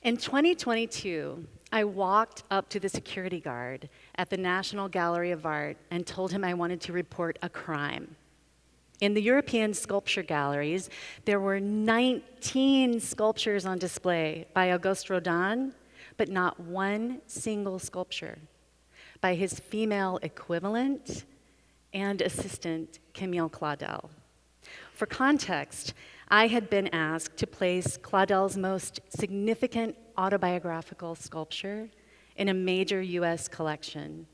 In 2022, I walked up to the security guard at the National Gallery of Art and told him I wanted to report a crime. In the European sculpture galleries, there were 19 sculptures on display by Auguste Rodin, but not one single sculpture by his female equivalent and assistant, Camille Claudel. For context, I had been asked to place Claudel's most significant autobiographical sculpture in a major US collection.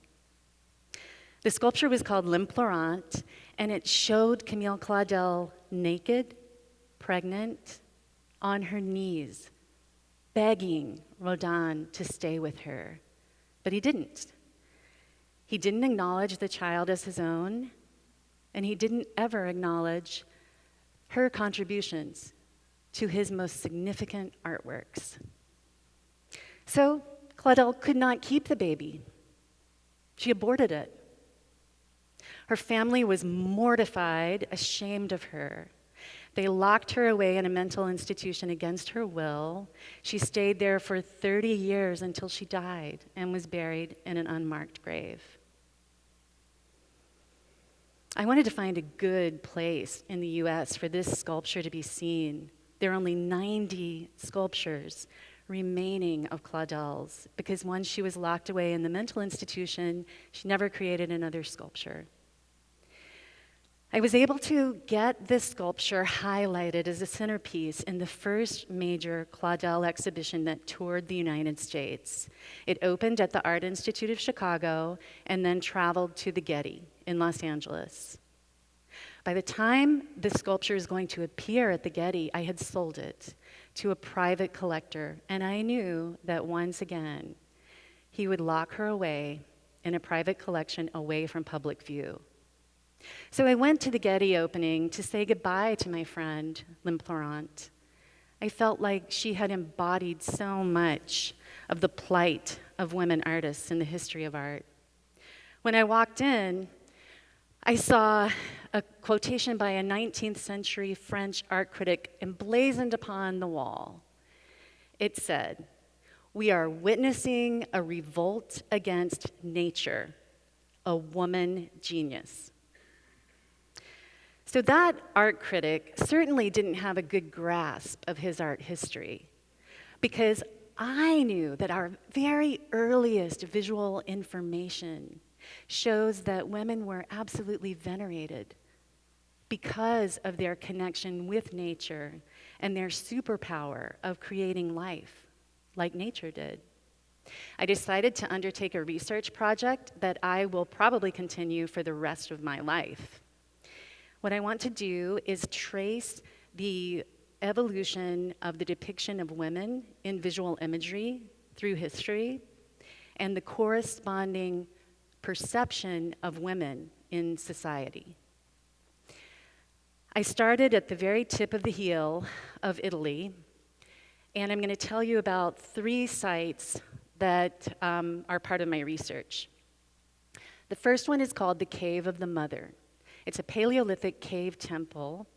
The sculpture was called L'Implorante, and it showed Camille Claudel naked, pregnant, on her knees, begging Rodin to stay with her. But he didn't. He didn't acknowledge the child as his own, and he didn't ever acknowledge her contributions to his most significant artworks. So Claudel could not keep the baby. She aborted it. Her family was mortified, ashamed of her. They locked her away in a mental institution against her will. She stayed there for 30 years until she died and was buried in an unmarked grave. I wanted to find a good place in the US for this sculpture to be seen. There are only 90 sculptures remaining of Claudel's because once she was locked away in the mental institution, she never created another sculpture. I was able to get this sculpture highlighted as a centerpiece in the first major Claudel exhibition that toured the United States. It opened at the Art Institute of Chicago and then traveled to the Getty in Los Angeles. By the time the sculpture is going to appear at the Getty, I had sold it to a private collector, and I knew that once again, he would lock her away in a private collection away from public view. So I went to the Getty opening to say goodbye to my friend, L'Implorante. I felt like she had embodied so much of the plight of women artists in the history of art. When I walked in, I saw a quotation by a 19th century French art critic emblazoned upon the wall. It said, "We are witnessing a revolt against nature, a woman genius." So that art critic certainly didn't have a good grasp of his art history, because I knew that our very earliest visual information shows that women were absolutely venerated because of their connection with nature and their superpower of creating life, like nature did. I decided to undertake a research project that I will probably continue for the rest of my life. What I want to do is trace the evolution of the depiction of women in visual imagery through history and the corresponding perception of women in society. I started at the very tip of the heel of Italy, and I'm going to tell you about 3 sites that are part of my research. The first one is called the Cave of the Mother. It's a Paleolithic cave temple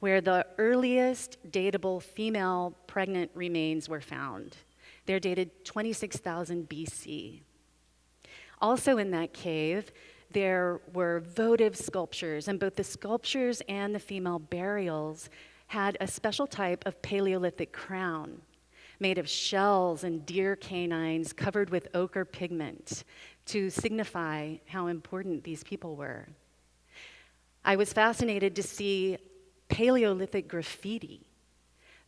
where the earliest datable female pregnant remains were found. They're dated 26,000 BC. Also in that cave, there were votive sculptures, and both the sculptures and the female burials had a special type of Paleolithic crown made of shells and deer canines covered with ochre pigment to signify how important these people were. I was fascinated to see Paleolithic graffiti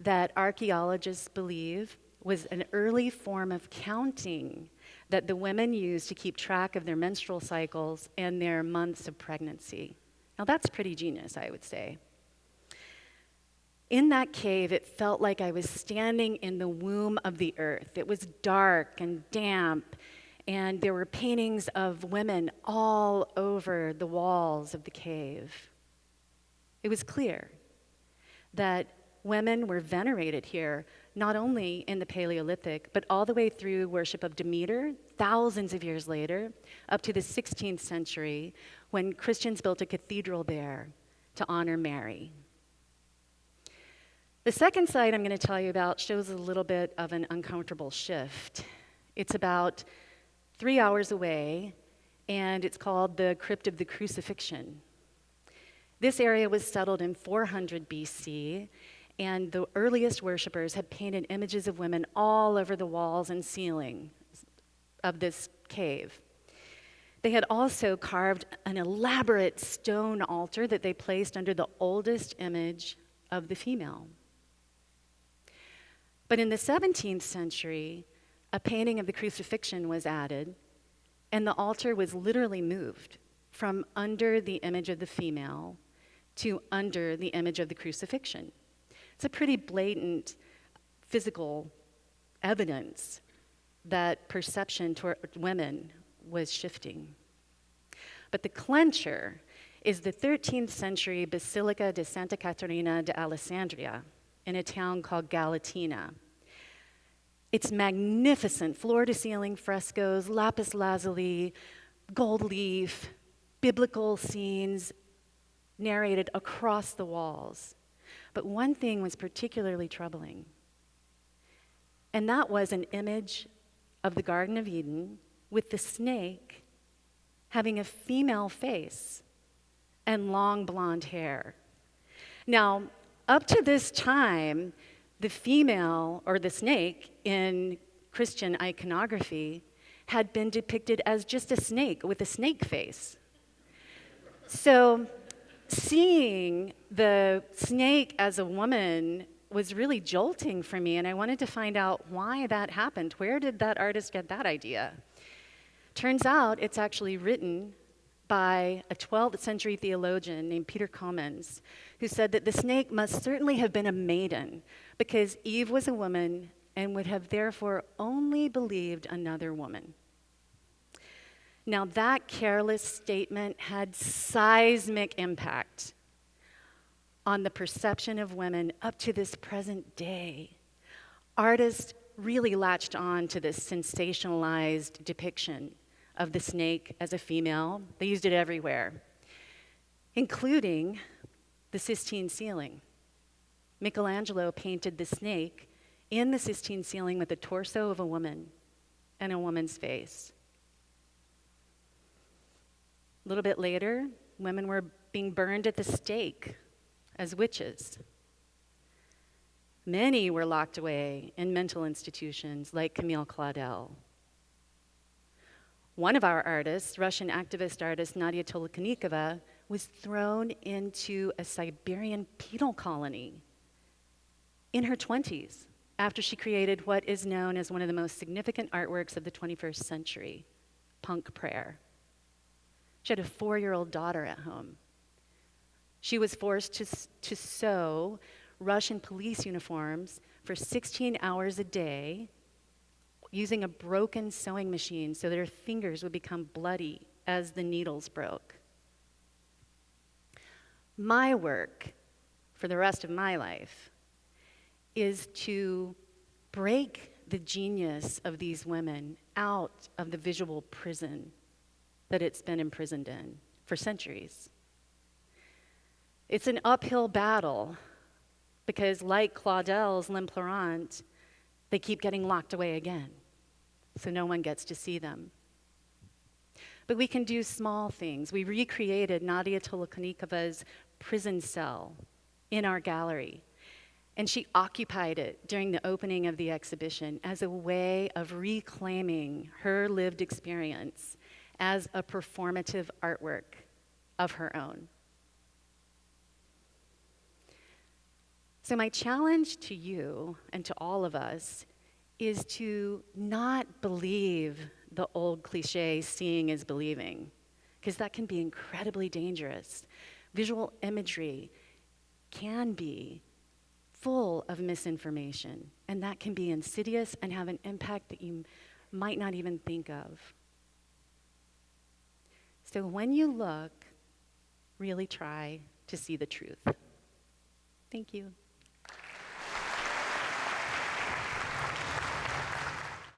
that archaeologists believe was an early form of counting that the women used to keep track of their menstrual cycles and their months of pregnancy. Now that's pretty genius, I would say. In that cave, it felt like I was standing in the womb of the earth. It was dark and damp, and there were paintings of women all over the walls of the cave. It was clear that women were venerated here, not only in the Paleolithic, but all the way through worship of Demeter, thousands of years later, up to the 16th century, when Christians built a cathedral there to honor Mary. The second site I'm going to tell you about shows a little bit of an uncomfortable shift. It's about 3 hours away, and it's called the Crypt of the Crucifixion. This area was settled in 400 BC, and the earliest worshipers had painted images of women all over the walls and ceiling of this cave. They had also carved an elaborate stone altar that they placed under the oldest image of the female. But in the 17th century, a painting of the crucifixion was added, and the altar was literally moved from under the image of the female to under the image of the crucifixion. It's a pretty blatant physical evidence that perception toward women was shifting. But the clincher is the 13th century Basilica de Santa Caterina de Alessandria in a town called Galatina. It's magnificent floor-to-ceiling frescoes, lapis lazuli, gold leaf, biblical scenes narrated across the walls. But one thing was particularly troubling, and that was an image of the Garden of Eden with the snake having a female face and long blonde hair. Now, up to this time, the female, or the snake, in Christian iconography had been depicted as just a snake with a snake face. So seeing the snake as a woman was really jolting for me, and I wanted to find out why that happened. Where did that artist get that idea? Turns out it's actually written by a 12th century theologian named Peter Comins, who said that the snake must certainly have been a maiden because Eve was a woman and would have therefore only believed another woman. Now, that careless statement had seismic impact on the perception of women up to this present day. Artists really latched on to this sensationalized depiction of the snake as a female. They used it everywhere, including the Sistine ceiling. Michelangelo painted the snake in the Sistine ceiling with the torso of a woman and a woman's face. A little bit later, women were being burned at the stake as witches. Many were locked away in mental institutions like Camille Claudel. One of our artists, Russian activist artist Nadia Tolokonikova, was thrown into a Siberian penal colony in her 20s after she created what is known as one of the most significant artworks of the 21st century, Punk Prayer. She had a 4-year-old daughter at home. She was forced to sew Russian police uniforms for 16 hours a day using a broken sewing machine so that her fingers would become bloody as the needles broke. My work for the rest of my life is to break the genius of these women out of the visual prison that it's been imprisoned in for centuries. It's an uphill battle because, like Claudel's L'Implorante, they keep getting locked away again, so no one gets to see them. But we can do small things. We recreated Nadia Tolokonikova's prison cell in our gallery, and she occupied it during the opening of the exhibition as a way of reclaiming her lived experience as a performative artwork of her own. So my challenge to you and to all of us is to not believe the old cliche, seeing is believing, because that can be incredibly dangerous. Visual imagery can be full of misinformation, and that can be insidious and have an impact that you might not even think of. So when you look, really try to see the truth. Thank you.